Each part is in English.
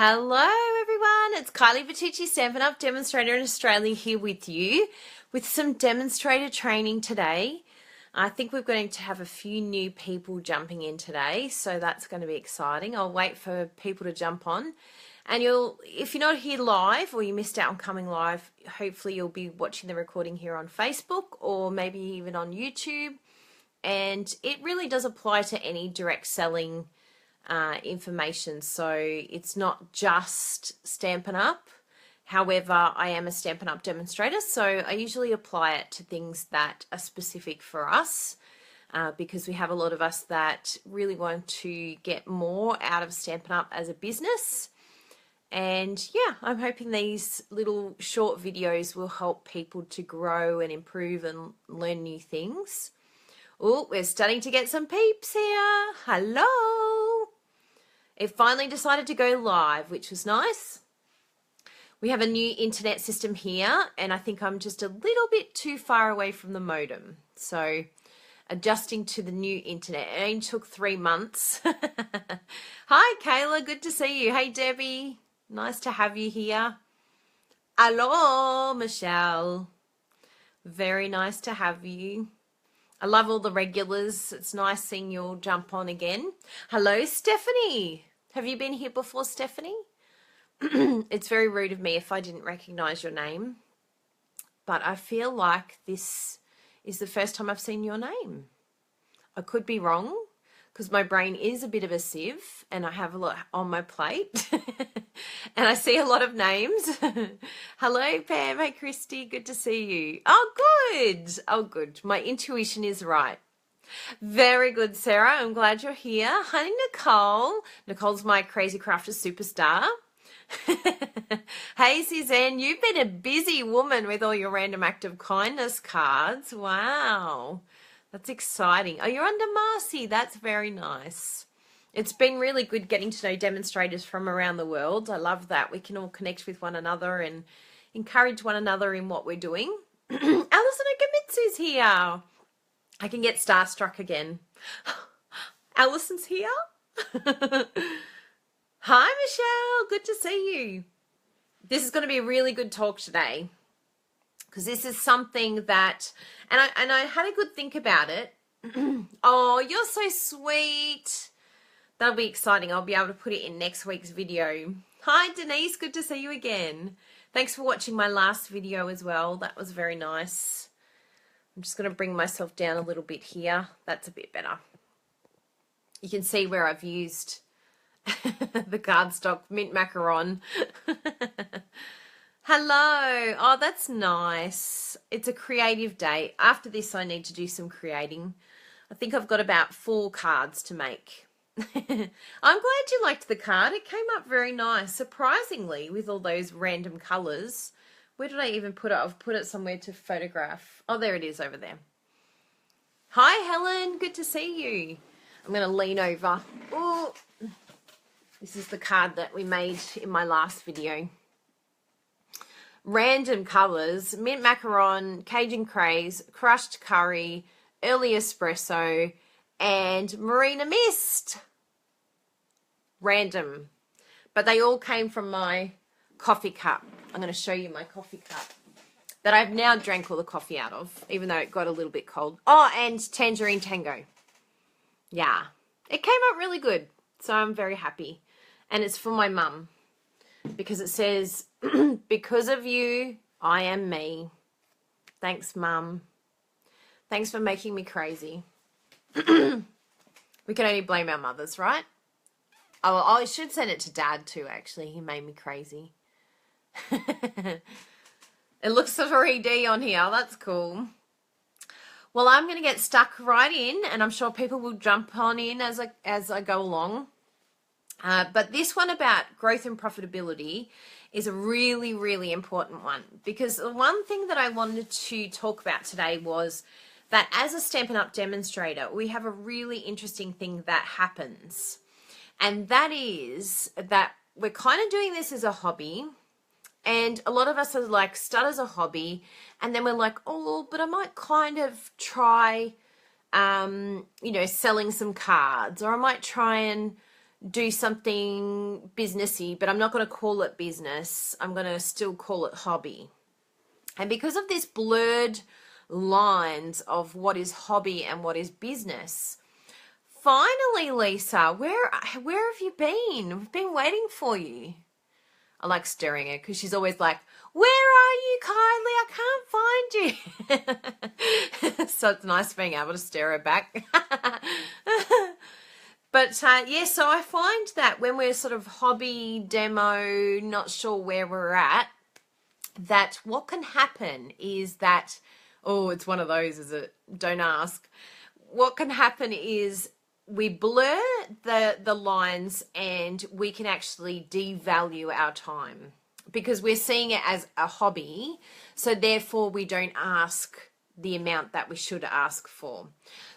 Hello everyone, it's Kylie Bertucci, Stampin Up demonstrator in Australia, here with you with some demonstrator training today. I think we're going to have a few new people jumping in today, so that's going to be exciting. I'll wait for people to jump on, and if you're not here live or you missed out on coming live, hopefully you'll be watching the recording here on Facebook or maybe even on YouTube. And it really does apply to any direct selling information, so it's not just Stampin' Up. However, I am a Stampin' Up demonstrator, so I usually apply it to things that are specific for us because we have a lot of us that really want to get more out of Stampin' Up as a business. And yeah, I'm hoping these little short videos will help people to grow and improve and learn new things. Oh, we're starting to get some peeps here. Hello. It finally decided to go live, which was nice. We have a new internet system here, and I think I'm just a little bit too far away from the modem. So adjusting to the new internet. It only took 3 months. Hi, Kayla. Good to see you. Hey, Debbie. Nice to have you here. Hello, Michelle. Very nice to have you. I love all the regulars. It's nice seeing you all jump on again. Hello, Stephanie. Have you been here before, Stephanie? It's very rude of me if I didn't recognize your name, but I feel like this is the first time I've seen your name. I could be wrong because my brain is a bit of a sieve and I have a lot on my plate and I see a lot of names. Hello, Pam. Hey, Christy. Good to see you. Oh, good. Oh, good. My intuition is right. Very good, Sarah. I'm glad you're here. Honey, Nicole. Nicole's my Crazy Crafter superstar. Hey, Suzanne, you've been a busy woman with all your random act of kindness cards. Wow. That's exciting. Oh, you're under Marcy. That's very nice. It's been really good getting to know demonstrators from around the world. I love that. We can all connect with one another and encourage one another in what we're doing. Alison Okamitsu's here. I can get starstruck again. Alison's here. Hi, Michelle. Good to see you. This is going to be a really good talk today because this is something that, and I had a good think about it. Oh, you're so sweet. That'll be exciting. I'll be able to put it in next week's video. Hi, Denise. Good to see you again. Thanks for watching my last video as well. That was very nice. I'm just going to bring myself down a little bit here. That's a bit better. You can see where I've used the cardstock mint macaron. Hello. Oh, that's nice. It's a creative day. After this, I need to do some creating. I think I've got about 4 cards to make. I'm glad you liked the card. It came up very nice, surprisingly, with all those random colours. Where did I even put it? I've put it somewhere to photograph. Oh, there it is over there. Hi, Helen. Good to see you. I'm going to lean over. Oh, this is the card that we made in my last video. Random colours, mint macaron, Cajun craze, crushed curry, early espresso, and marina mist. Random. But they all came from my coffee cup. I'm going to show you my coffee cup that I've now drank all the coffee out of, even though it got a little bit cold. Oh, and Tangerine Tango. Yeah. It came out really good, so I'm very happy. And it's for my mum because it says, because of you, I am me. Thanks, Mum. Thanks for making me crazy. We can only blame our mothers, right? Oh, I should send it to Dad too, actually. He made me crazy. It looks 3D on here. That's cool. Well, I'm going to get stuck right in, and I'm sure people will jump on in as I go along. But this one about growth and profitability is a really, really important one, because the one thing that I wanted to talk about today was that as a Stampin' Up demonstrator, we have a really interesting thing that happens. And that is that we're kind of doing this as a hobby. And a lot of us are like, start as a hobby. And then we're like, oh, but I might kind of try, selling some cards. Or I might try and do something businessy, but I'm not going to call it business. I'm going to still call it hobby. And because of this blurred lines of what is hobby and what is business, finally, Lisa, where have you been? We've been waiting for you. I like staring at her because she's always like, where are you, Kylie? I can't find you. So it's nice being able to stare her back. But yeah, so I find that when we're sort of hobby, demo, not sure where we're at, that what can happen is that, oh, it's one of those, is it? Don't ask. What can happen is we blur the lines and we can actually devalue our time because we're seeing it as a hobby. So therefore we don't ask the amount that we should ask for.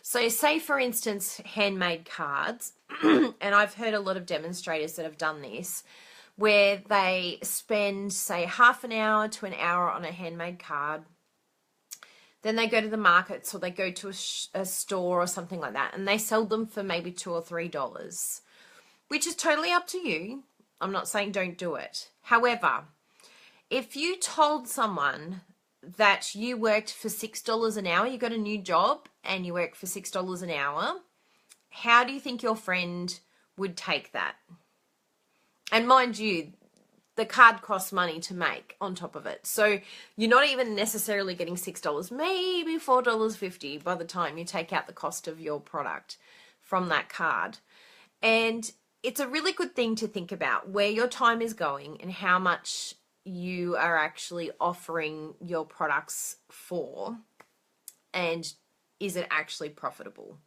So say for instance, handmade cards, and I've heard a lot of demonstrators that have done this, where they spend say half an hour to an hour on a handmade card. Then they go to the markets or they go to a store or something like that, and they sell them for maybe $2 or $3, which is totally up to you. I'm not saying don't do it. However, if you told someone that you worked for $6 an hour, you got a new job and you work for $6 an hour, how do you think your friend would take that? And mind you, the card costs money to make on top of it. So you're not even necessarily getting $6, maybe $4.50 by the time you take out the cost of your product from that card. And it's a really good thing to think about where your time is going and how much you are actually offering your products for, and is it actually profitable?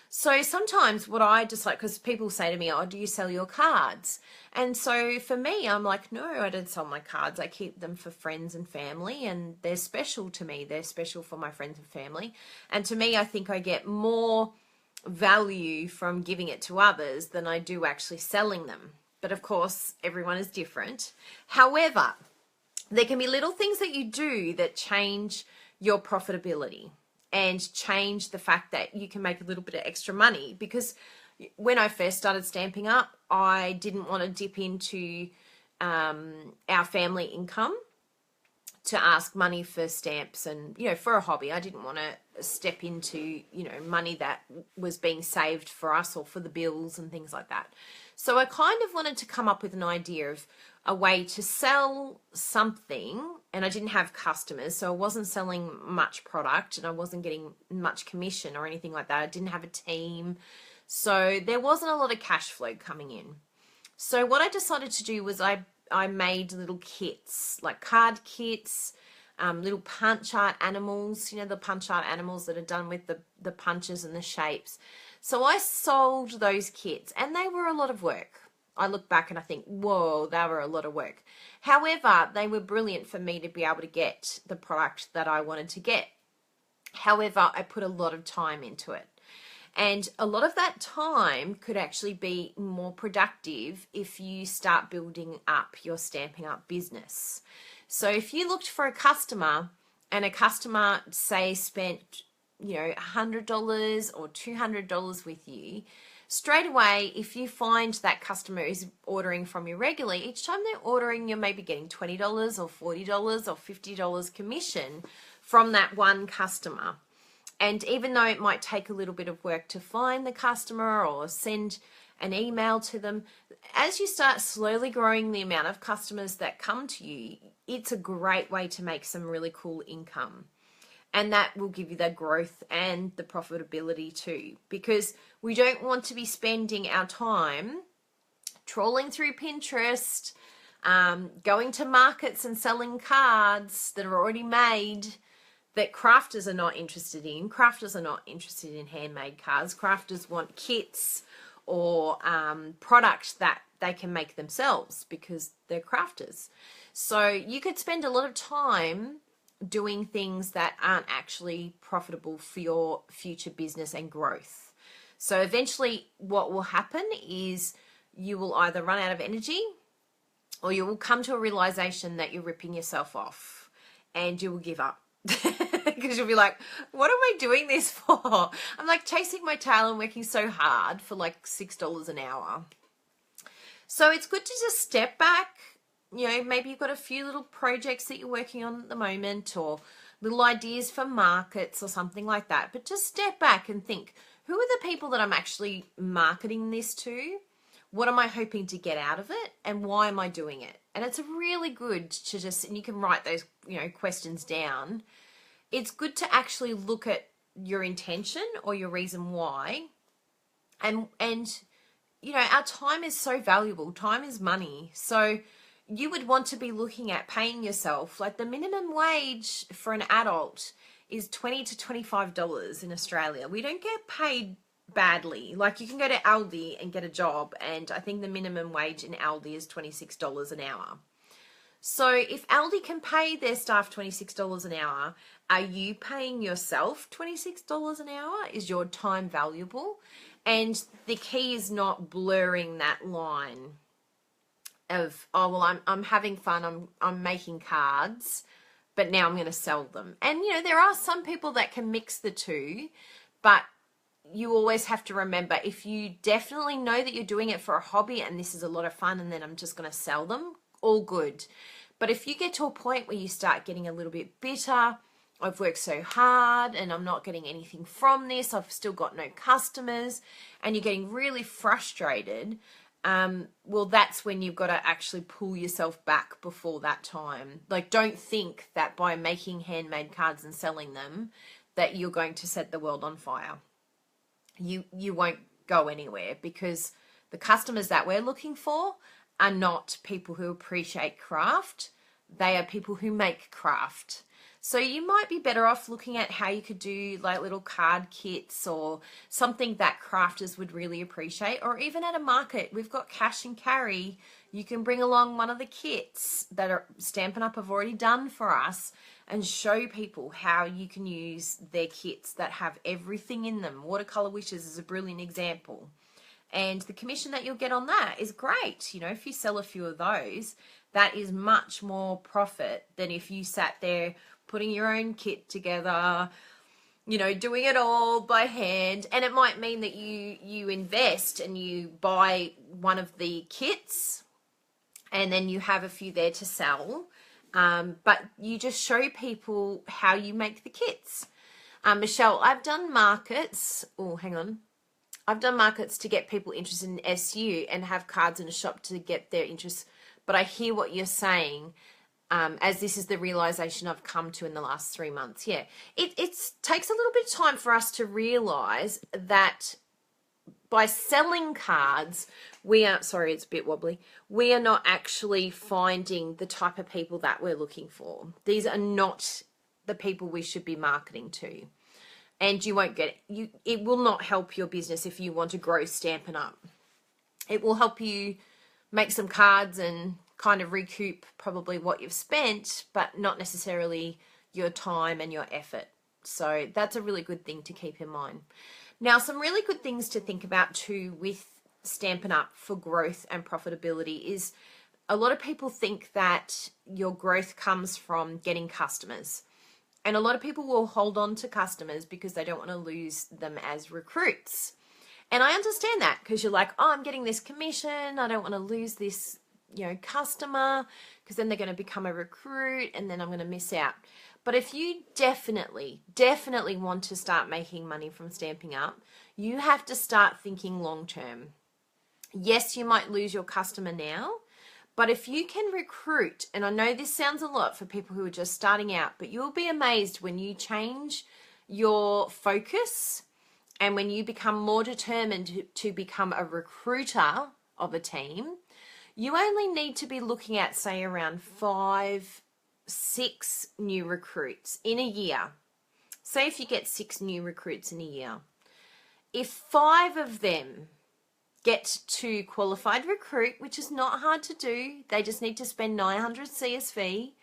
So sometimes what I just like, because people say to me, oh, do you sell your cards? And so for me, I'm like, no, I don't sell my cards. I keep them for friends and family, and they're special to me. They're special for my friends and family. And to me, I think I get more value from giving it to others than I do actually selling them. But of course, everyone is different. However, there can be little things that you do that change your profitability and change the fact that you can make a little bit of extra money. Because when I first started Stamping Up, I didn't want to dip into our family income to ask money for stamps and, you know, for a hobby. I didn't want to step into, you know, money that was being saved for us or for the bills and things like that. So I kind of wanted to come up with an idea of a way to sell something, and I didn't have customers, so I wasn't selling much product and I wasn't getting much commission or anything like that. I didn't have a team, so there wasn't a lot of cash flow coming in. So what I decided to do was I made little kits, like card kits, little punch art animals, you know, the punch art animals that are done with the punches and the shapes. So I sold those kits, and they were a lot of work. I look back and I think, whoa, they were a lot of work. However, they were brilliant for me to be able to get the product that I wanted to get. However, I put a lot of time into it. And a lot of that time could actually be more productive if you start building up your Stamping Up business. So if you looked for a customer, and a customer, say, spent, you know, $100 or $200 with you, straight away, if you find that customer is ordering from you regularly, each time they're ordering, you're maybe getting $20 or $40 or $50 commission from that one customer. And even though it might take a little bit of work to find the customer or send an email to them, as you start slowly growing the amount of customers that come to you, it's a great way to make some really cool income. And that will give you the growth and the profitability too, because we don't want to be spending our time trawling through Pinterest, going to markets and selling cards that are already made that crafters are not interested in. Crafters are not interested in handmade cards. Crafters want kits or product that they can make themselves because they're crafters. So you could spend a lot of time doing things that aren't actually profitable for your future business and growth. So eventually what will happen is you will either run out of energy, or you will come to a realization that you're ripping yourself off and you will give up. Because you'll be like, what am I doing this for? I'm like chasing my tail and working so hard for like $6 an hour. So it's good to just step back. You know, maybe you've got a few little projects that you're working on at the moment, or little ideas for markets or something like that. But just step back and think, who are the people that I'm actually marketing this to? What am I hoping to get out of it? And why am I doing it? And it's really good to just, and you can write those, you know, questions down. It's good to actually look at your intention or your reason why. And you know, our time is so valuable. Time is money. So you would want to be looking at paying yourself, like the minimum wage for an adult is $20 to $25 in Australia. We don't get paid badly. Like, you can go to Aldi and get a job, and I think the minimum wage in Aldi is $26 an hour. So if Aldi can pay their staff $26 an hour, are you paying yourself $26 an hour? Is your time valuable? And the key is not blurring that line of, oh, well, I'm having fun, I'm making cards, but now I'm going to sell them. And, you know, there are some people that can mix the two, but you always have to remember, if you definitely know that you're doing it for a hobby and this is a lot of fun and then I'm just going to sell them, all good. But if you get to a point where you start getting a little bit bitter, I've worked so hard and I'm not getting anything from this, I've still got no customers, and you're getting really frustrated, well, that's when you've got to actually pull yourself back before that time. Like, don't think that by making handmade cards and selling them that you're going to set the world on fire. You won't go anywhere, because the customers that we're looking for are not people who appreciate craft. They are people who make craft. So you might be better off looking at how you could do like little card kits or something that crafters would really appreciate, or even at a market. We've got cash and carry. You can bring along one of the kits that are Stampin' Up have already done for us and show people how you can use their kits that have everything in them. Watercolor Wishes is a brilliant example. And the commission that you'll get on that is great. You know, if you sell a few of those, that is much more profit than if you sat there putting your own kit together, you know, doing it all by hand. And it might mean that you invest and you buy one of the kits and then you have a few there to sell. But you just show people how you make the kits. Michelle, I've done markets. Oh, hang on. I've done markets to get people interested in SU and have cards in a shop to get their interest. But I hear what you're saying, as this is the realization I've come to in the last 3 months. Yeah, it takes a little bit of time for us to realize that by selling cards, we are, sorry, it's a bit wobbly, we are not actually finding the type of people that we're looking for. These are not the people we should be marketing to. And you won't get it. It will not help your business if you want to grow Stampin' Up. It will help you make some cards and kind of recoup probably what you've spent, but not necessarily your time and your effort. So that's a really good thing to keep in mind. Now, some really good things to think about too with Stampin' Up for growth and profitability is a lot of people think that your growth comes from getting customers. And a lot of people will hold on to customers because they don't want to lose them as recruits. And I understand that, because you're like, oh, I'm getting this commission. I don't want to lose this, you know, customer, because then they're going to become a recruit and then I'm going to miss out. But if you definitely want to start making money from Stampin' Up, you have to start thinking long term. Yes, you might lose your customer now, but if you can recruit, and I know this sounds a lot for people who are just starting out, but you'll be amazed when you change your focus and when you become more determined to become a recruiter of a team. You only need to be looking at, say, around 5, 6 new recruits in a year. Say if you get 6 new recruits in a year. If 5 of them get to qualified recruit, which is not hard to do, they just need to spend 900 CSV.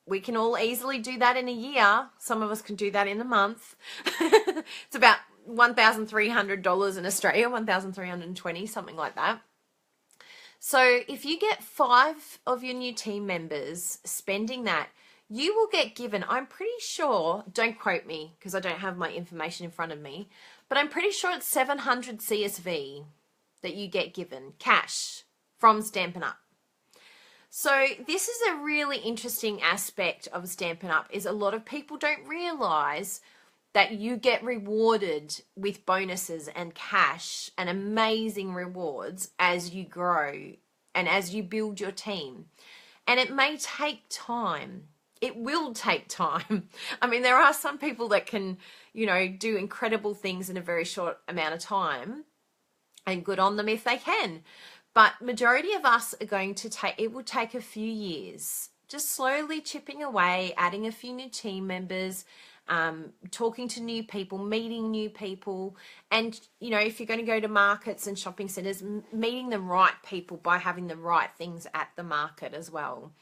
We can all easily do that in a year. Some of us can do that in a month. It's about $1,300 in Australia, $1,320, something like that. So if you get 5 of your new team members spending that, you will get given, I'm pretty sure, don't quote me because I don't have my information in front of me, but I'm pretty sure it's 700 CSV that you get given, cash. from Stampin' Up. So this is a really interesting aspect of Stampin' Up, is a lot of people don't realize that you get rewarded with bonuses and cash and amazing rewards as you grow and as you build your team. And it may take time. It will take time. I mean, there are some people that can, do incredible things in a very short amount of time, and good on them if they can. But majority of us are going to it will take a few years, just slowly chipping away, adding a few new team members, talking to new people, meeting new people. And, if you're going to go to markets and shopping centers, meeting the right people by having the right things at the market as well.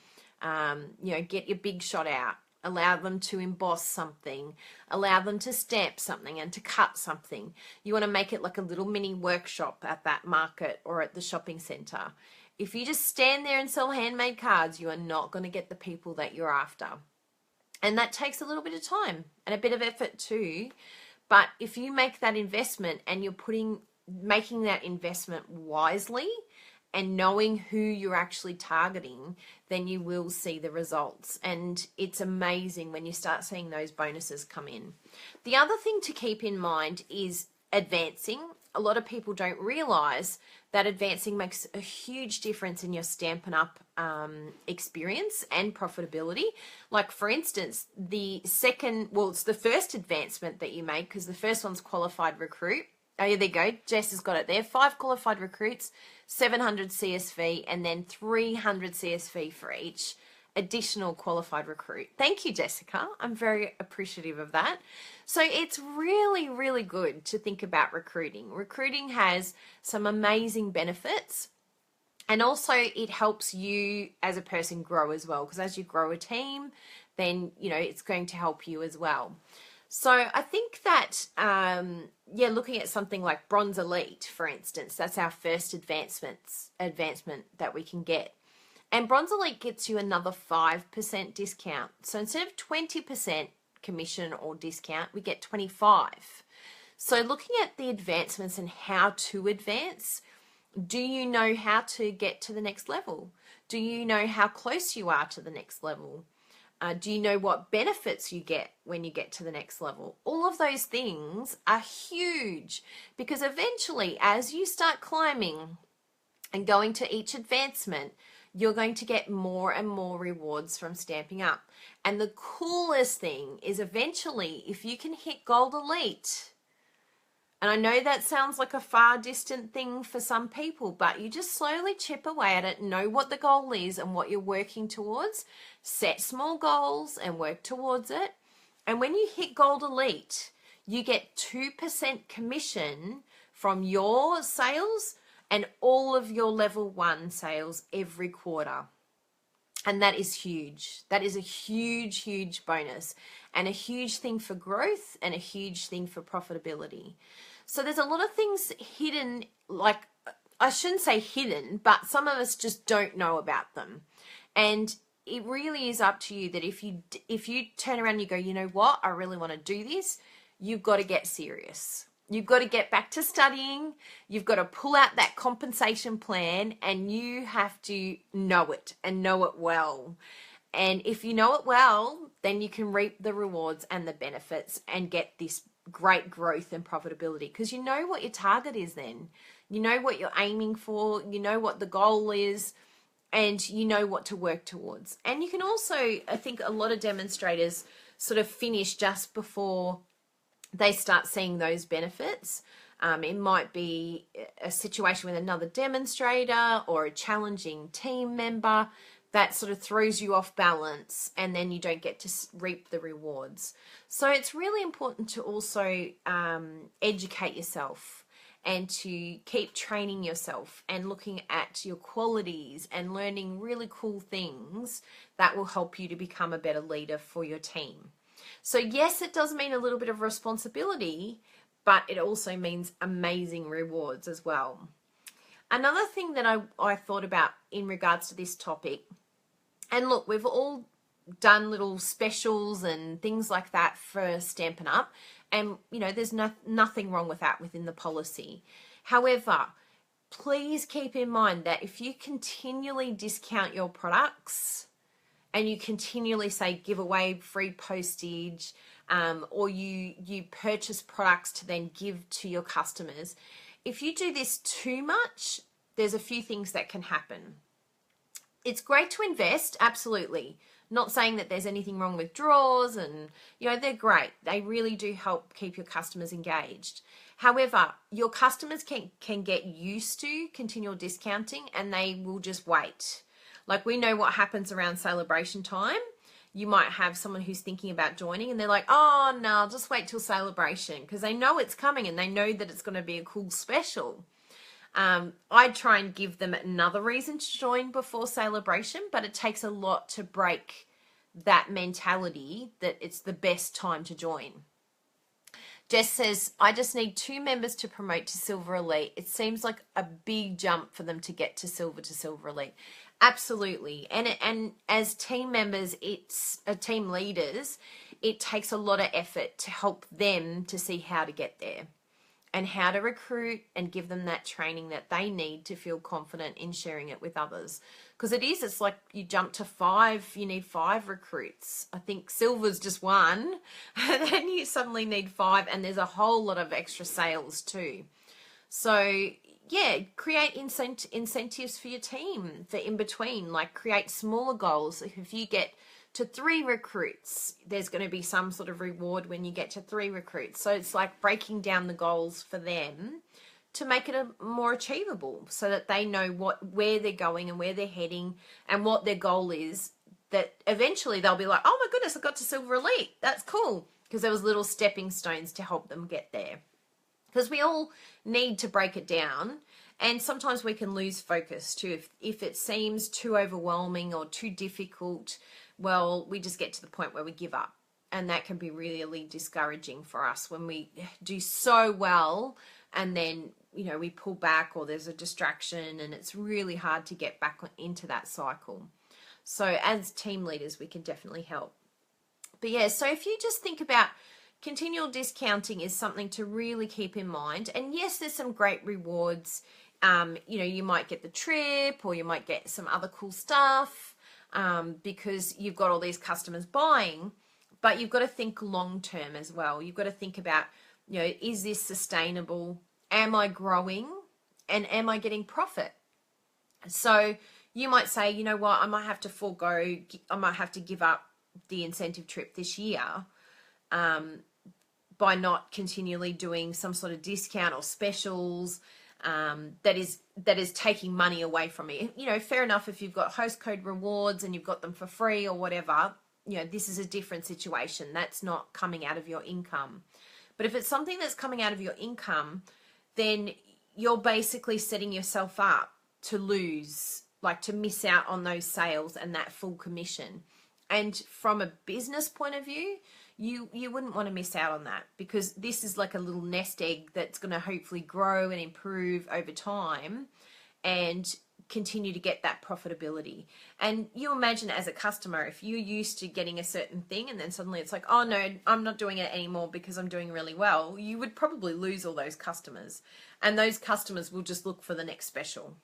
Get your big shot out, allow them to emboss something, allow them to stamp something and to cut something. You want to make it like a little mini workshop at that market or at the shopping center. If you just stand there and sell handmade cards, you are not going to get the people that you're after. And that takes a little bit of time and a bit of effort too. But if you make that investment and you're making that investment wisely and knowing who you're actually targeting, then you will see the results. And it's amazing when you start seeing those bonuses come in. The other thing to keep in mind is advancing. A lot of people don't realize that advancing makes a huge difference in your Stampin' Up experience and profitability. Like, for instance, it's the first advancement that you make, because the first one's qualified recruit. Oh, yeah, there you go. Jess has got it there. 5 qualified recruits, 700 CSV, and then 300 CSV for each additional qualified recruit. Thank you, Jessica. I'm very appreciative of that. So it's really, really good to think about recruiting. Recruiting has some amazing benefits. And also it helps you as a person grow as well, because as you grow a team, then, it's going to help you as well. So I think that, looking at something like Bronze Elite, for instance, that's our first advancement that we can get. And Bronze Elite gets you another 5% discount. So instead of 20% commission or discount, we get 25. So looking at the advancements and how to advance, do you know how to get to the next level? Do you know how close you are to the next level? Do you know what benefits you get when you get to the next level? All of those things are huge, because eventually as you start climbing and going to each advancement, you're going to get more and more rewards from Stampin' Up. And the coolest thing is eventually, if you can hit Gold Elite, and I know that sounds like a far distant thing for some people, but you just slowly chip away at it, know what the goal is and what you're working towards, set small goals and work towards it. And when you hit Gold Elite, you get 2% commission from your sales and all of your level 1 sales every quarter. And that is huge. That is a huge, huge bonus, and a huge thing for growth and a huge thing for profitability. So there's a lot of things hidden, like, I shouldn't say hidden, but some of us just don't know about them. And it really is up to you that if you turn around and you go, you know what, I really want to do this, you've got to get serious. You've got to get back to studying. You've got to pull out that compensation plan, and you have to know it and know it well. And if you know it well, then you can reap the rewards and the benefits and get this great growth and profitability, because you know what your target is then. You know what you're aiming for. You know what the goal is, and you know what to work towards. And you can also, I think a lot of demonstrators sort of finish just before they start seeing those benefits. It might be a situation with another demonstrator or a challenging team member that sort of throws you off balance, and then you don't get to reap the rewards. So it's really important to also educate yourself and to keep training yourself and looking at your qualities and learning really cool things that will help you to become a better leader for your team. So yes, it does mean a little bit of responsibility, but it also means amazing rewards as well. Another thing that I thought about in regards to this topic, and look, we've all done little specials and things like that for Stampin' Up, and there's nothing wrong with that within the policy. However, please keep in mind that if you continually discount your products and you continually say give away free postage, or you purchase products to then give to your customers, if you do this too much, there's a few things that can happen. It's great to invest, absolutely. Not saying that there's anything wrong with draws, and they're great. They really do help keep your customers engaged. However, your customers can get used to continual discounting, and they will just wait. Like, we know what happens around celebration time. You might have someone who's thinking about joining and they're like, oh no, I'll just wait till celebration, because they know it's coming and they know that it's going to be a cool special. I try and give them another reason to join before celebration, but it takes a lot to break that mentality that it's the best time to join. Jess says, I just need 2 members to promote to Silver Elite. It seems like a big jump for them to get to Silver Elite. Absolutely. And as team members, it's team leaders, it takes a lot of effort to help them to see how to get there and how to recruit and give them that training that they need to feel confident in sharing it with others. Because it's like you jump to 5, you need 5 recruits. I think silver's just 1, and then you suddenly need 5, and there's a whole lot of extra sales too. So yeah, create incentives for your team for in between, like create smaller goals. If you get to 3 recruits, there's going to be some sort of reward when you get to 3 recruits. So it's like breaking down the goals for them to make it more achievable, so that they know where they're going and where they're heading and what their goal is, that eventually they'll be like, oh my goodness, I got to Silver Elite. That's cool. Because there was little stepping stones to help them get there. Because we all need to break it down, and sometimes we can lose focus too. If it seems too overwhelming or too difficult, well, we just get to the point where we give up, and that can be really discouraging for us when we do so well and then we pull back, or there's a distraction, and it's really hard to get back into that cycle. So as team leaders, we can definitely help. But yeah, so if you just think about continual discounting is something to really keep in mind. And yes, there's some great rewards. You might get the trip, or you might get some other cool stuff because you've got all these customers buying. But you've got to think long term as well. You've got to think about, is this sustainable? Am I growing? And am I getting profit? So you might say, you know what, I might have to I might have to give up the incentive trip this year by not continually doing some sort of discount or specials that is taking money away from me. Fair enough if you've got host code rewards and you've got them for free or whatever, this is a different situation. That's not coming out of your income. But if it's something that's coming out of your income, then you're basically setting yourself up to lose, like to miss out on those sales and that full commission. And from a business point of view, you wouldn't want to miss out on that, because this is like a little nest egg that's going to hopefully grow and improve over time and continue to get that profitability. And you imagine as a customer, if you're used to getting a certain thing and then suddenly it's like, oh no, I'm not doing it anymore because I'm doing really well, you would probably lose all those customers. And those customers will just look for the next special.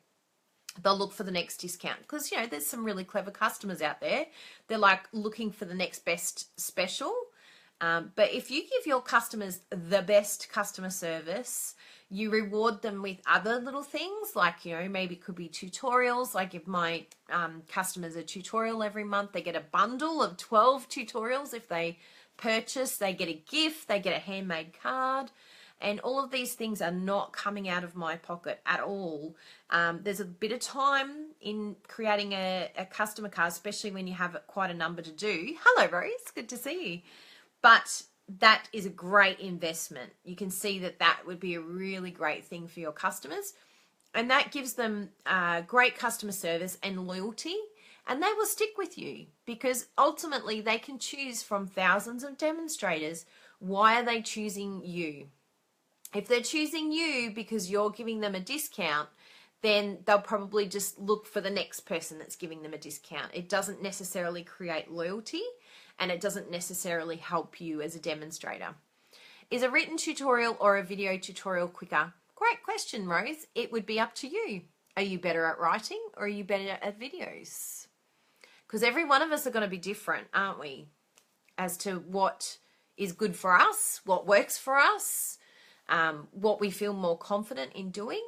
They'll look for the next discount, because there's some really clever customers out there. They're like looking for the next best special. But if you give your customers the best customer service, you reward them with other little things, like maybe it could be tutorials. Like if my customers a tutorial every month, they get a bundle of 12 tutorials. If they purchase, they get a gift, they get a handmade card. And all of these things are not coming out of my pocket at all. There's a bit of time in creating a customer card, especially when you have quite a number to do. Hello, Rose. Good to see you. But that is a great investment. You can see that would be a really great thing for your customers. And that gives them great customer service and loyalty. And they will stick with you, because ultimately they can choose from thousands of demonstrators. Why are they choosing you? If they're choosing you because you're giving them a discount, then they'll probably just look for the next person that's giving them a discount. It doesn't necessarily create loyalty, and it doesn't necessarily help you as a demonstrator. Is a written tutorial or a video tutorial quicker? Great question, Rose. It would be up to you. Are you better at writing or are you better at videos? Because every one of us are going to be different, aren't we? As to what is good for us, what works for us, what we feel more confident in doing,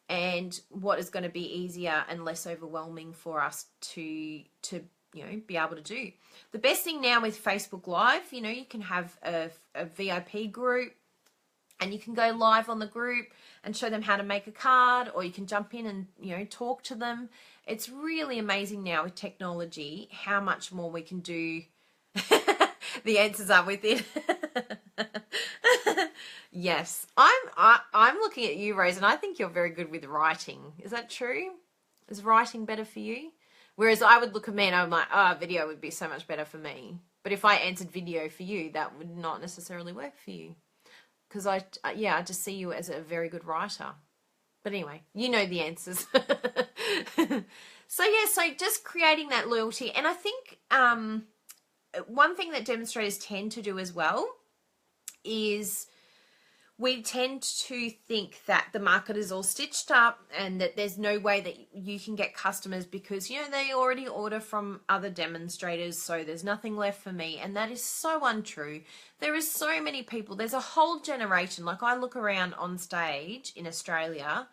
and what is going to be easier and less overwhelming for us to be able to do. The best thing now with Facebook Live, you can have a VIP group and you can go live on the group and show them how to make a card, or you can jump in and, talk to them. It's really amazing now with technology how much more we can do. The answers are within. Yes, I'm looking at you, Rose, and I think you're very good with writing. Is that true? Is writing better for you? Whereas I would look at me and I'm like, video would be so much better for me. But if I answered video for you, that would not necessarily work for you. Because I just see you as a very good writer. But anyway, you know the answers. So just creating that loyalty. And I think one thing that demonstrators tend to do as well is we tend to think that the market is all stitched up and that there's no way that you can get customers because, they already order from other demonstrators, so there's nothing left for me. And that is so untrue. There is so many people. There's a whole generation. Like, I look around on stage in Australia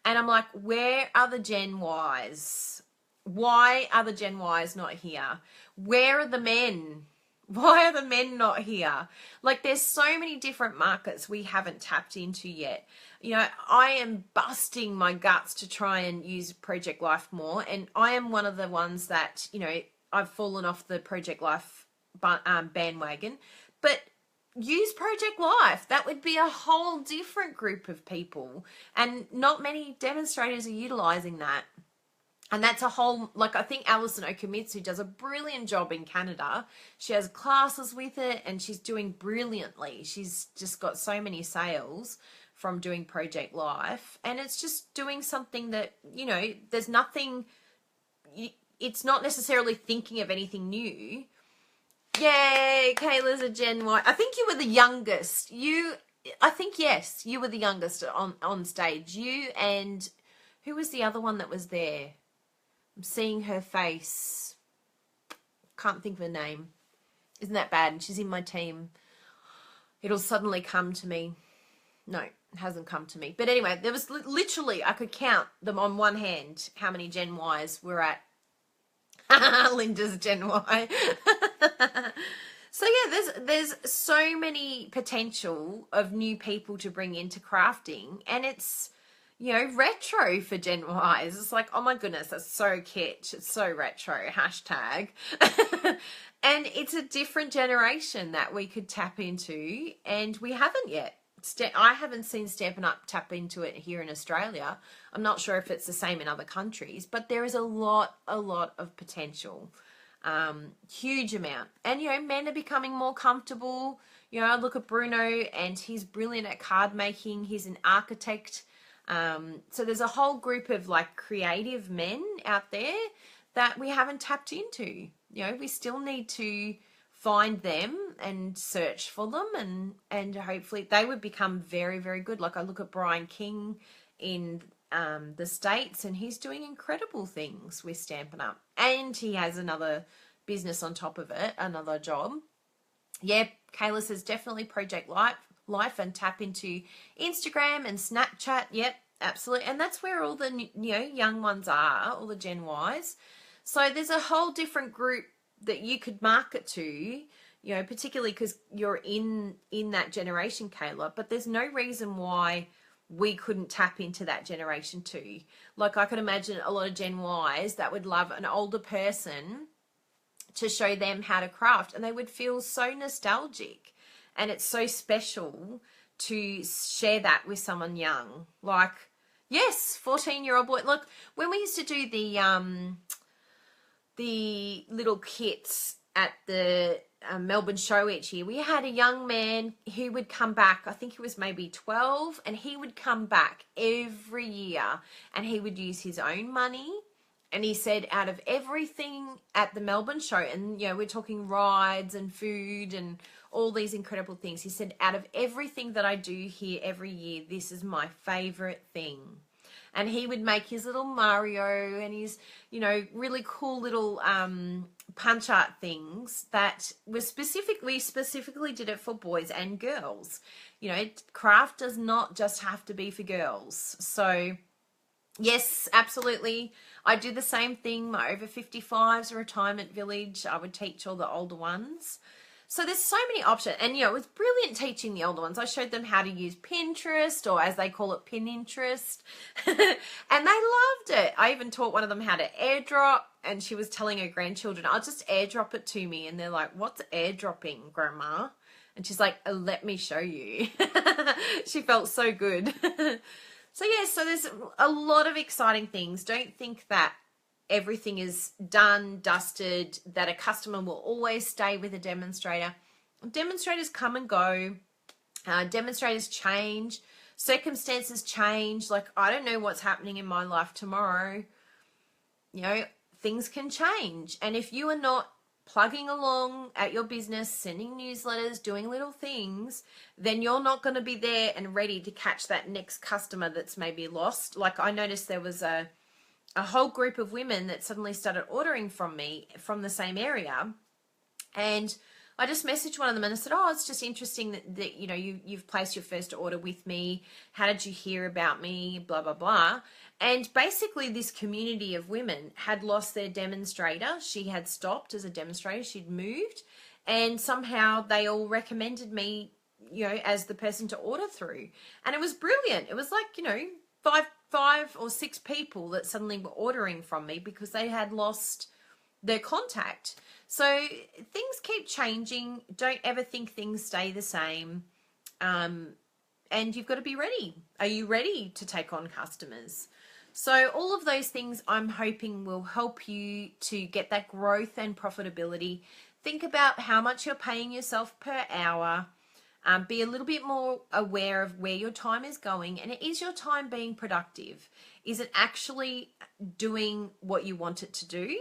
and I'm like, where are the Gen Ys? Why are the Gen Ys not here? Where are the men? Why are the men not here? Like, there's so many different markets we haven't tapped into yet. I am busting my guts to try and use Project Life more. And I am one of the ones that, I've fallen off the Project Life bandwagon. But use Project Life. That would be a whole different group of people. And not many demonstrators are utilizing that. And that's a whole, I think Alison Okumitsu does a brilliant job in Canada. She has classes with it and she's doing brilliantly. She's just got so many sales from doing Project Life. And it's just doing something that, there's nothing, it's not necessarily thinking of anything new. Yay, Kayla's a Gen Y. I think you were the youngest. Yes, you were the youngest on stage. You and who was the other one that was there? I'm seeing her face. Can't think of her name. Isn't that bad? And she's in my team. It'll suddenly come to me. No, it hasn't come to me. But anyway, there was literally, I could count them on one hand how many Gen Ys were at. Linda's Gen Y. So yeah, there's so many potential of new people to bring into crafting, and it's retro for Gen Ys. It's like, oh my goodness, that's so kitsch. It's so retro, hashtag. And it's a different generation that we could tap into, and we haven't yet. I haven't seen Stampin' Up tap into it here in Australia. I'm not sure if it's the same in other countries, but there is a lot of potential. Huge amount. And, men are becoming more comfortable. I look at Bruno and he's brilliant at card making. He's an architect. So there's a whole group of creative men out there that we haven't tapped into. We still need to find them and search for them, and hopefully they would become very, very good. I look at Brian King in the States, and he's doing incredible things with Stampin' Up. And he has another business on top of it, another job. Yeah, Kayla says definitely Project Life and tap into Instagram and Snapchat. Yep, absolutely. And that's where all the young ones are, all the Gen Ys. So there's a whole different group that you could market to, particularly because you're in that generation, Kayla. But there's no reason why we couldn't tap into that generation too. I could imagine a lot of Gen Ys that would love an older person to show them how to craft, and they would feel so nostalgic. And it's so special to share that with someone young. Yes, 14-year-old boy. Look, when we used to do the little kits at the Melbourne show each year, we had a young man who would come back. I think he was maybe 12, and he would come back every year, and he would use his own money. And he said out of everything at the Melbourne show, and we're talking rides and food and all these incredible things. He said, out of everything that I do here every year, this is my favorite thing. And he would make his little Mario and his, you know, really cool little punch art things that were we specifically did it for boys and girls. You know, craft does not just have to be for girls. So yes, absolutely. I do the same thing. My over 55s retirement village, I would teach all the older ones. So there's so many options. And, you know, it was brilliant teaching the older ones. I showed them how to use Pinterest, or as they call it, Pininterest. And they loved it. I even taught one of them how to airdrop. And she was telling her grandchildren, I'll just airdrop it to me. And they're like, what's airdropping, Grandma? And she's like, let me show you. She felt so good. So, yeah, so there's a lot of exciting things. Don't think that everything is done, dusted, that a customer will always stay with a demonstrator. Demonstrators come and go. Demonstrators change. Circumstances change. Like, I don't know what's happening in my life tomorrow. You know, things can change. And if you are not plugging along at your business, sending newsletters, doing little things, then you're not going to be there and ready to catch that next customer that's maybe lost. Like, I noticed there was a whole group of women that suddenly started ordering from me from the same area. And I just messaged one of them and I said, oh, it's just interesting that you know, you've placed your first order with me. How did you hear about me? Blah, blah, blah. And basically this community of women had lost their demonstrator. She had stopped as a demonstrator. She'd moved. And somehow they all recommended me, you know, as the person to order through. And it was brilliant. It was like, you know, five or six people that suddenly were ordering from me because they had lost their contact. So things keep changing. Don't ever think things stay the same. And you've got to be ready. Are you ready to take on customers? So all of those things I'm hoping will help you to get that growth and profitability. Think about how much you're paying yourself per hour. Be a little bit more aware of where your time is going, and is your time being productive? Is it actually doing what you want it to do?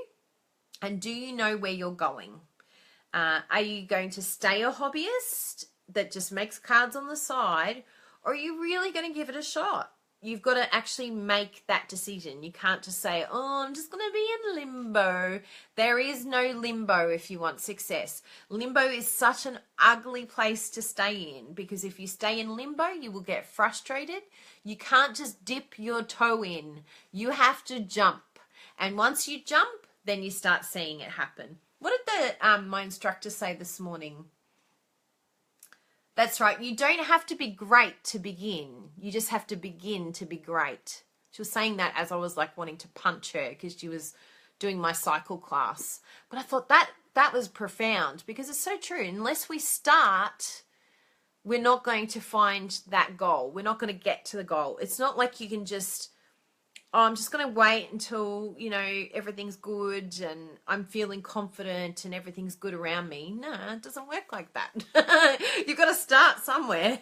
And do you know where you're going? Are you going to stay a hobbyist that just makes cards on the side, or are you really going to give it a shot? You've got to actually make that decision. You can't just say, oh, I'm just going to be in limbo. There is no limbo if you want success. Limbo is such an ugly place to stay in, because if you stay in limbo, you will get frustrated. You can't just dip your toe in. You have to jump. And once you jump, then you start seeing it happen. What did my instructor say this morning? That's right. You don't have to be great to begin. You just have to begin to be great. She was saying that as I was like wanting to punch her because she was doing my cycle class. But I thought that was profound, because it's so true. Unless we start, we're not going to find that goal. We're not going to get to the goal. It's not like you can just, oh, I'm just going to wait until, you know, everything's good and I'm feeling confident and everything's good around me. No, it doesn't work like that. You've got to start somewhere.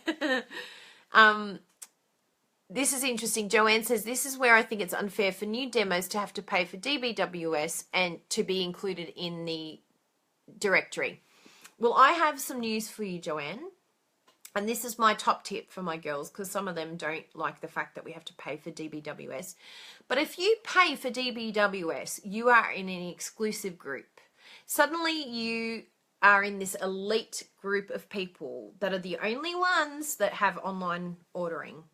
This is interesting. Joanne says, this is where I think it's unfair for new demos to have to pay for DBWS and to be included in the directory. Well, I have some news for you, Joanne. And this is my top tip for my girls, because some of them don't like the fact that we have to pay for DBWS. But if you pay for DBWS, you are in an exclusive group. Suddenly you are in this elite group of people that are the only ones that have online ordering.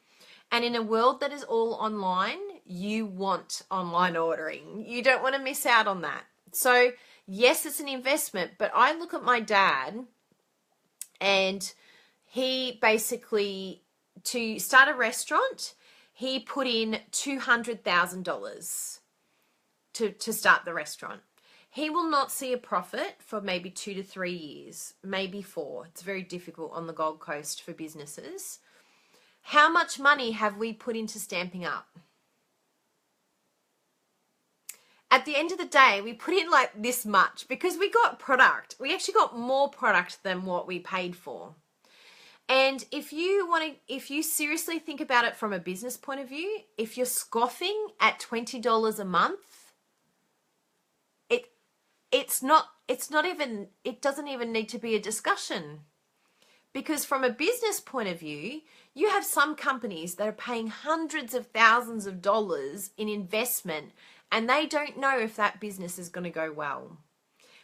And in a world that is all online, you want online ordering. You don't want to miss out on that. So yes, it's an investment, but I look at my dad, and he basically, to start a restaurant, he put in $200,000 to start the restaurant. He will not see a profit for maybe 2 to 3 years, maybe 4. It's very difficult on the Gold Coast for businesses. How much money have we put into Stampin' Up? At the end of the day, we put in like this much because we got product. We actually got more product than what we paid for. And if you seriously think about it from a business point of view, if you're scoffing at $20 a month, it doesn't even need to be a discussion. Because from a business point of view, you have some companies that are paying hundreds of thousands of dollars in investment and they don't know if that business is going to go well.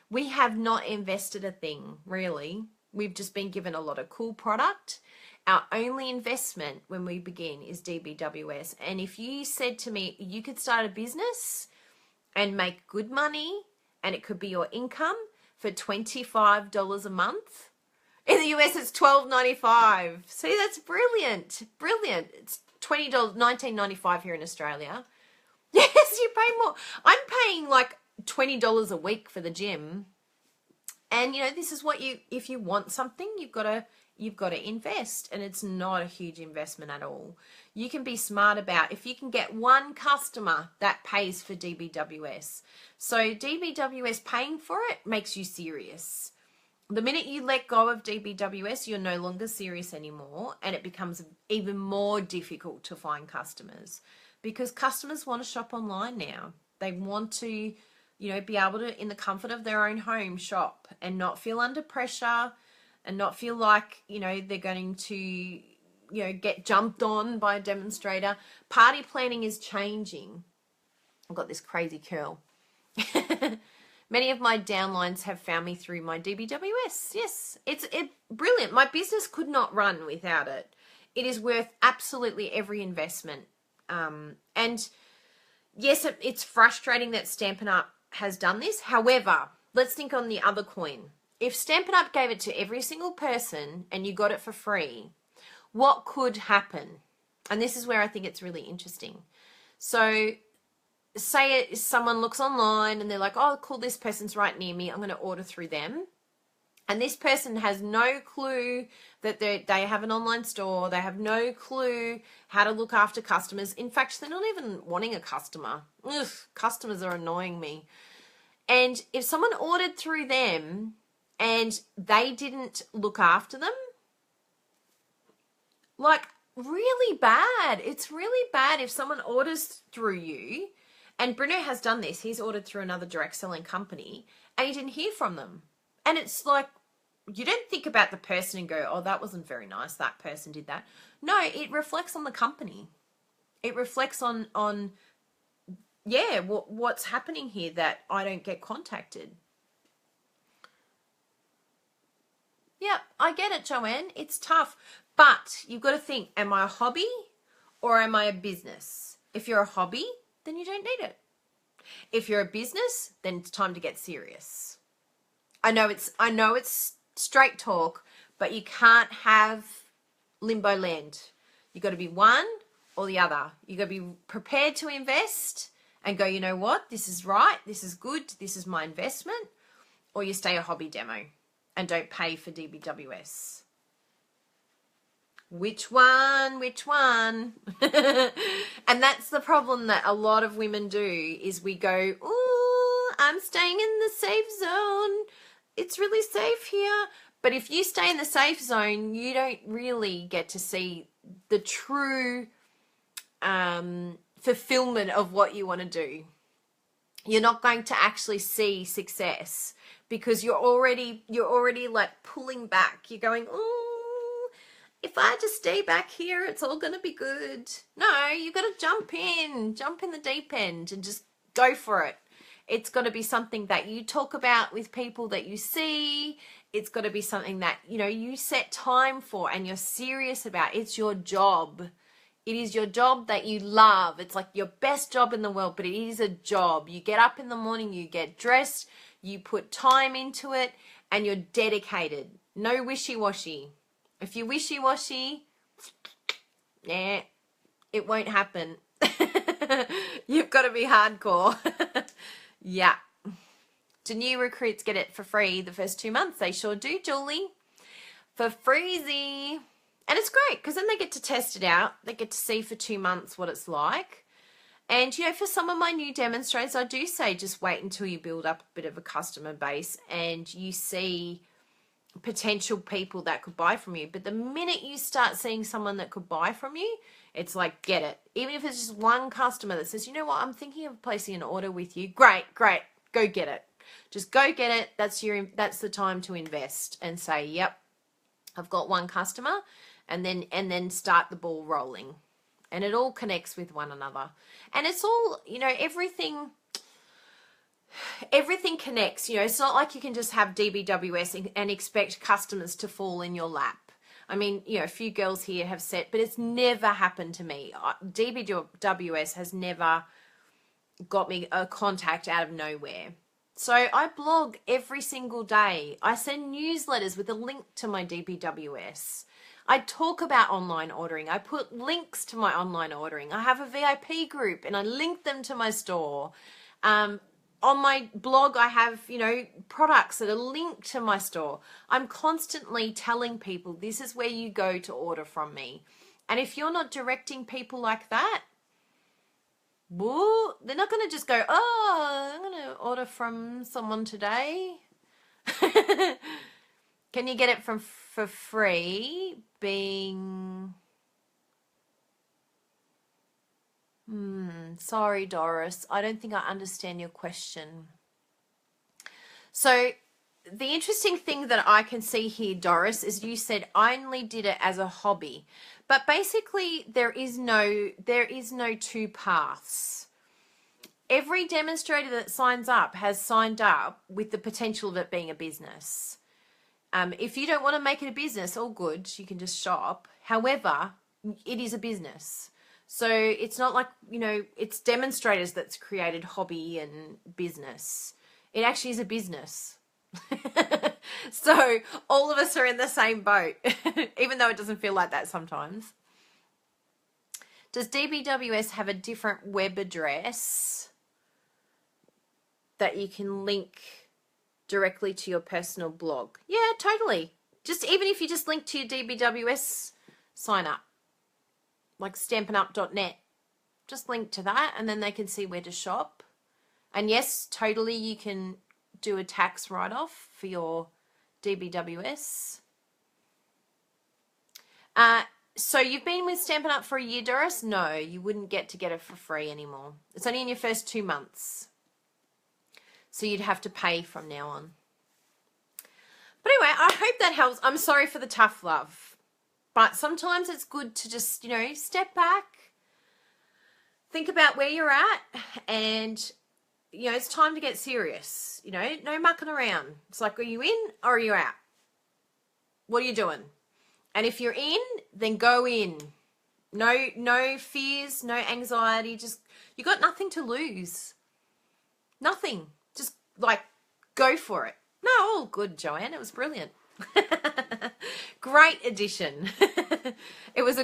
We have not invested a thing, really. We've just been given a lot of cool product. Our only investment when we begin is DBWS. And if you said to me, you could start a business and make good money and it could be your income for $25 a month. In the US, it's $12.95. See, that's brilliant. Brilliant. It's $20, $19.95 here in Australia. Yes, you pay more. I'm paying like $20 a week for the gym. And, you know, this is what if you want something, you've got to invest. And it's not a huge investment at all. You can be smart about if you can get one customer that pays for DBWS. So DBWS paying for it makes you serious. The minute you let go of DBWS, you're no longer serious anymore, and it becomes even more difficult to find customers because customers want to shop online now. They want to, you know, be able to, in the comfort of their own home, shop and not feel under pressure and not feel like, you know, they're going to, you know, get jumped on by a demonstrator. Party planning is changing. I've got this crazy curl. Many of my downlines have found me through my DBWS. Yes, it's brilliant. My business could not run without it. It is worth absolutely every investment. And yes, it's frustrating that Stampin' Up has done this. However, let's think on the other coin. If Stampin' Up gave it to every single person and you got it for free, what could happen? And this is where I think it's really interesting. So say someone looks online and they're like, oh, cool, this person's right near me. I'm going to order through them. And this person has no clue that they have an online store. They have no clue how to look after customers. In fact, they're not even wanting a customer. Ugh, customers are annoying me. And if someone ordered through them and they didn't look after them, like really bad. It's really bad if someone orders through you. And Bruno has done this. He's ordered through another direct selling company and he didn't hear from them. And it's like, you don't think about the person and go, oh, that wasn't very nice. That person did that. No, it reflects on the company. It reflects on what's happening here that I don't get contacted. Yeah, I get it, Joanne. It's tough. But you've got to think, am I a hobby or am I a business? If you're a hobby, then you don't need it. If you're a business, then it's time to get serious. I know it's straight talk, but you can't have limbo land. You got to be one or the other. You got to be prepared to invest and go, you know what? This is right. This is good. This is my investment. Or you stay a hobby demo and don't pay for DBWS. Which one? Which one? And that's the problem that a lot of women do is we go, oh, I'm staying in the safe zone. It's really safe here. But if you stay in the safe zone, you don't really get to see the true fulfillment of what you want to do. You're not going to actually see success because you're already like pulling back. You're going, oh, if I just stay back here, it's all going to be good. No, you got to jump in the deep end and just go for it. It's got to be something that you talk about with people that you see. It's got to be something that, you know, you set time for and you're serious about. It's your job. It is your job that you love. It's like your best job in the world, but it is a job. You get up in the morning, you get dressed, you put time into it, and you're dedicated. No wishy-washy. If you're wishy-washy, nah, it won't happen. You've got to be hardcore. Yeah. Do new recruits get it for free the first 2 months? They sure do, Julie. For freezy. And it's great because then they get to test it out. They get to see for 2 months what it's like. And, you know, for some of my new demonstrators, I do say just wait until you build up a bit of a customer base and you see potential people that could buy from you. But the minute you start seeing someone that could buy from you, it's like, get it. Even if it's just one customer that says, you know what, I'm thinking of placing an order with you. Great. Go get it. Just go get it. That's the time to invest and say, yep, I've got one customer, and then start the ball rolling. And it all connects with one another. And it's all, everything connects. It's not like you can just have DBWS and expect customers to fall in your lap. I mean, a few girls here have said, but it's never happened to me. DBWS has never got me a contact out of nowhere. So I blog every single day. I send newsletters with a link to my DBWS. I talk about online ordering. I put links to my online ordering. I have a VIP group and I link them to my store. On my blog, I have, products that are linked to my store. I'm constantly telling people this is where you go to order from me. And if you're not directing people like that, whoa, they're not going to just go, oh, I'm going to order from someone today. Can you get it for free? Sorry, Doris. I don't think I understand your question. So the interesting thing that I can see here, Doris, is you said I only did it as a hobby. But basically there is no two paths. Every demonstrator that signs up has signed up with the potential of it being a business. If you don't want to make it a business, all good, you can just shop. However, it is a business. So it's not like, it's demonstrators that's created hobby and business. It actually is a business. So all of us are in the same boat, even though it doesn't feel like that sometimes. Does DBWS have a different web address that you can link directly to your personal blog? Yeah, totally. Even if you just link to your DBWS sign up, like stampinup.net, just link to that and then they can see where to shop. And yes, totally, you can do a tax write-off for your DBWS. So you've been with Stampin' Up for a year, Doris? No, you wouldn't get it for free anymore. It's only in your first 2 months. So you'd have to pay from now on. But anyway, I hope that helps. I'm sorry for the tough love. But sometimes it's good to just, step back, think about where you're at, and, it's time to get serious. No mucking around. It's like, are you in or are you out? What are you doing? And if you're in, then go in. No fears, no anxiety. Just, you got nothing to lose. Nothing. Just go for it. No, all good, Joanne. It was brilliant. Great addition. It's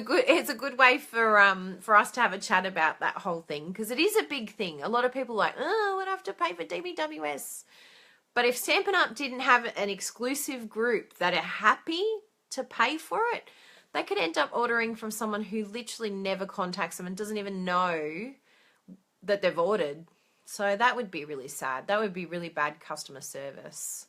a good way for us to have a chat about that whole thing, because it is a big thing. A lot of people are like, oh, I would have to pay for DBWS. But if Stampin' Up didn't have an exclusive group that are happy to pay for it, they could end up ordering from someone who literally never contacts them and doesn't even know that they've ordered. So that would be really sad. That would be really bad customer service.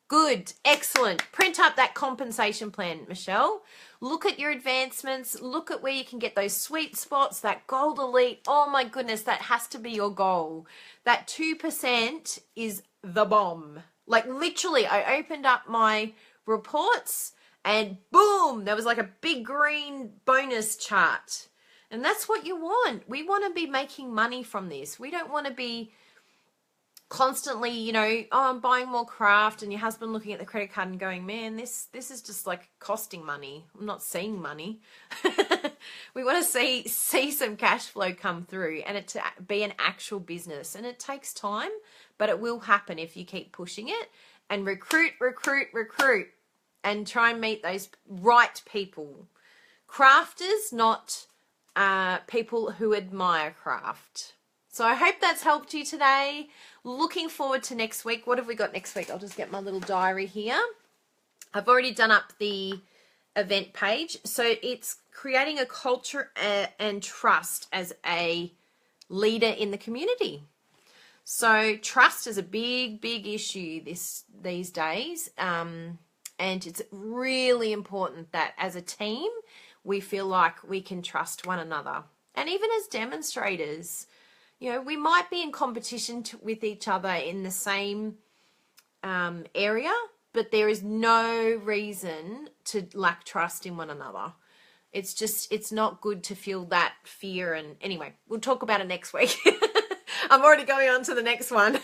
Good. Excellent. Print up that compensation plan, Michelle. Look at your advancements. Look at where you can get those sweet spots, that gold elite. Oh my goodness, that has to be your goal. That 2% is the bomb. Like literally, I opened up my reports and boom, there was like a big green bonus chart. And that's what you want. We want to be making money from this. We don't want to be constantly, oh, I'm buying more craft, and your husband looking at the credit card and going, man, this is just like costing money. I'm not seeing money. We want to see some cash flow come through and it to be an actual business. And it takes time, but it will happen if you keep pushing it and recruit, and try and meet those right people. Crafters, not people who admire craft. So I hope that's helped you today. Looking forward to next week. What have we got next week? I'll just get my little diary here. I've already done up the event page. So it's creating a culture and trust as a leader in the community. So trust is a big issue these days. And it's really important that as a team, we feel like we can trust one another. And even as demonstrators, we might be in competition with each other in the same area, but there is no reason to lack trust in one another. It's just, it's not good to feel that fear. And anyway, we'll talk about it next week. I'm already going on to the next one.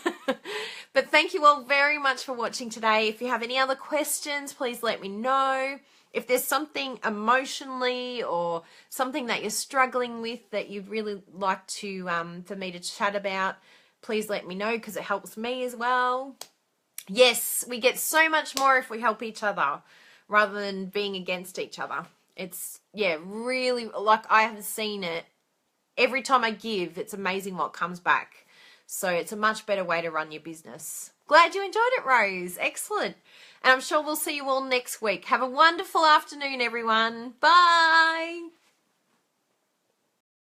But thank you all very much for watching today. If you have any other questions, please let me know. If there's something emotionally or something that you're struggling with that you'd really like to for me to chat about, please let me know, because it helps me as well. Yes, we get so much more if we help each other rather than being against each other. It's, yeah, really, like, I have seen it. Every time I give, it's amazing what comes back. So it's a much better way to run your business. Glad you enjoyed it, Rose. Excellent. And I'm sure we'll see you all next week. Have a wonderful afternoon, everyone. Bye.